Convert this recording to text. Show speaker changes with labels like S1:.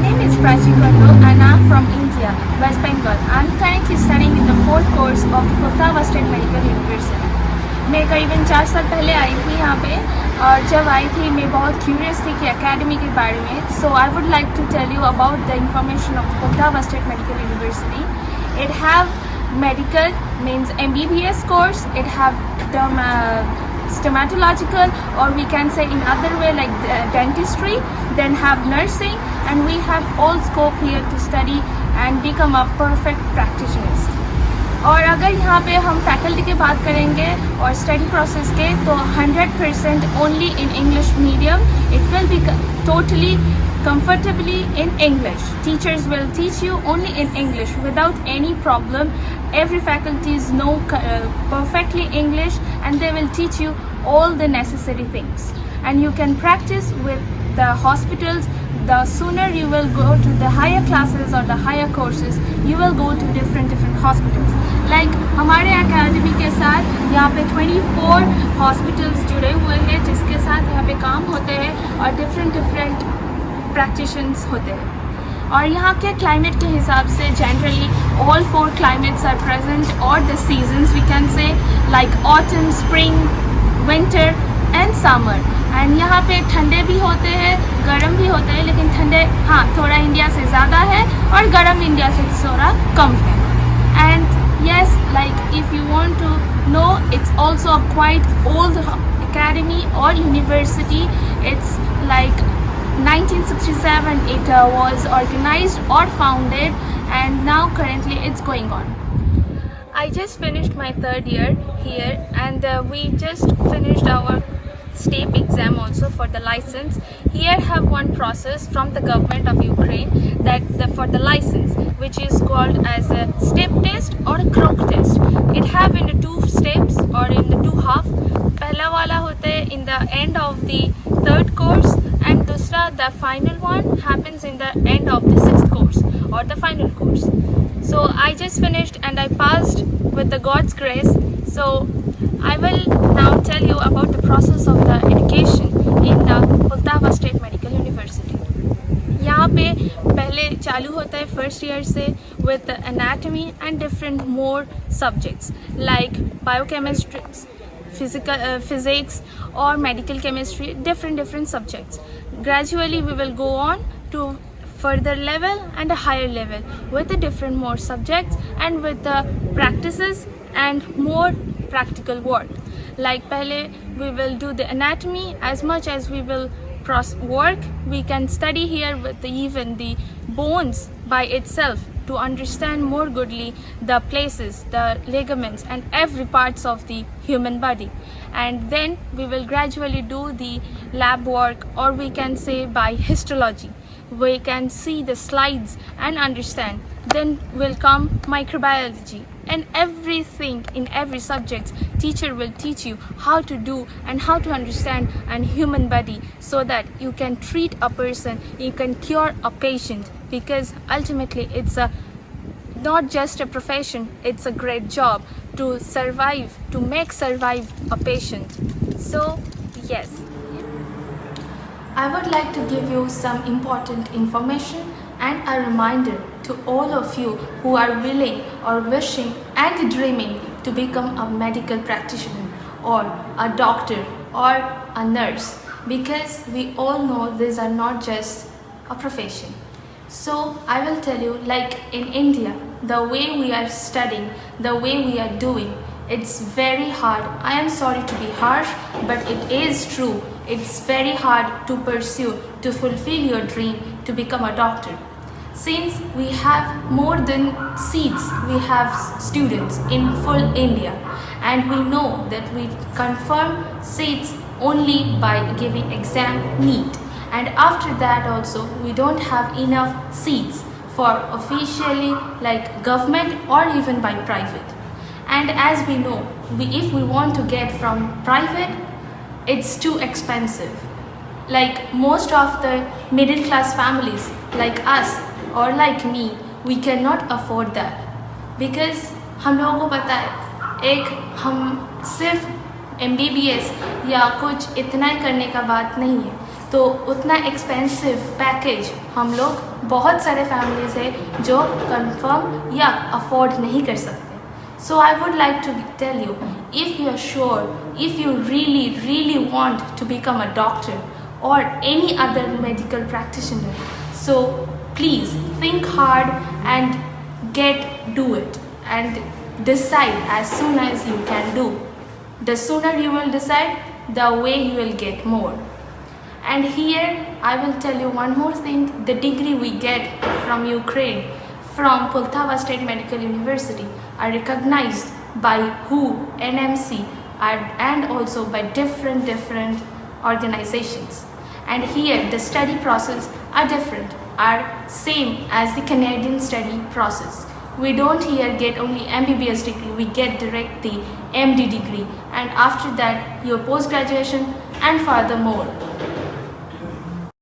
S1: name is Prachi Kundu and I'm from India, West Bengal. I'm currently studying in the fourth course of the Poltava State Medical University. मैं करीबन 4 साल पहले आई थी यहाँ पे और जब आई थी मैं बहुत क्यूरियस थी कि एकेडमी के बारे में. So I would like to tell you about the information of Poltava State Medical University. It have medical means MBBS course. It have stomatological, or we can say in other way like dentistry, then have nursing, and we have all scope here to study and become a perfect practitionist. और अगर यहाँ पे हम faculty की बात करेंगे और study process के तो 100% only in English medium. It will be totally comfortably in English. Teachers will teach you only in English without any problem. Every faculties know perfectly English and they will teach you all the necessary things. And you can practice with the hospitals. The sooner you will go to the higher classes or the higher courses, you will go to different hospitals. Like हमारे academy के साथ यहाँ पे 24 hospitals जुड़े हुए हैं जिसके साथ यहाँ पे काम होते हैं और डिफरेंट प्रैक्टिशंस होते हैं. और यहाँ के क्लाइमेट के हिसाब से generally all 4 climates are present, or the seasons we can say like autumn, spring, winter and summer. And यहाँ पे ठंडे भी होते हैं, गर्म भी होते हैं, लेकिन ठंडे हाँ थोड़ा इंडिया से ज़्यादा है और गर्म इंडिया से थोड़ा कम है. And yes, like if you want to know, it's also a quite old academy or university. It's like 1967 it was organized or founded, and now currently it's going on. I just finished my 3rd year here, and we just finished our STEP exam also for the license. Here have one process from the government of Ukraine for the license, which is called as a step test or a crook test. It have in the 2 steps or in the 2 half. पहला वाला होता है in the end of the 3rd course, and दूसरा the final one happens in the end of the 6th course or the final course. So I just finished and I passed with the God's grace. So I will now tell you about the process of the education in the Poltava State Medical University. यहाँ पे पहले चालू होता है first year से with anatomy and different more subjects like biochemistry, physics or medical chemistry, different subjects. Gradually we will go on to further level and a higher level with the different more subjects and with the practices and more practical work. Like pehle we will do the anatomy. As much as we will work, we can study here with even the bones by itself to understand more goodly the places, the ligaments and every parts of the human body. And then we will gradually do the lab work, or we can say by histology. We can see the slides and understand. Then will come microbiology, and everything in every subject teacher will teach you how to do and how to understand a human body, so that you can treat a person, you can cure a patient, because ultimately it's not just a profession, it's a great job to survive, to make survive a patient. So yes, I would like to give you some important information and a reminder to all of you who are willing or wishing and dreaming to become a medical practitioner or a doctor or a nurse, because we all know these are not just a profession. So I will tell you, like in India, the way we are studying, the way we are doing, it's very hard. I am sorry to be harsh, but it is true. It's very hard to pursue, to fulfill your dream to become a doctor. Since we have more than seats, we have students in full India, and we know that we confirm seats only by giving exam NEET, and after that also we don't have enough seats for officially like government or even by private. And as we know, if we want to get from private, it's too expensive. Like most of the middle class families like us or like me, we cannot afford that, because हम लोगों को पता है एक हम सिर्फ MBBS या कुछ इतना ही करने का बात नहीं है. तो उतना एक्सपेंसिव पैकेज हम लोग बहुत सारे फैमिलीज है जो कंफर्म या अफोर्ड नहीं कर सकते. So I would like to tell you, if you are sure, if you really want to become a doctor or any other medical practitioner, so please think hard and do it and decide as soon as you can do. The sooner you will decide, the way you will get more. And here I will tell you one more thing. The degree we get from Ukraine, from Poltava State Medical University, are recognized by WHO, NMC, and also by different organizations. And here the study process are different, are same as the Canadian study process. We don't here get only MBBS degree, we get direct the MD degree, and after that your post graduation and furthermore.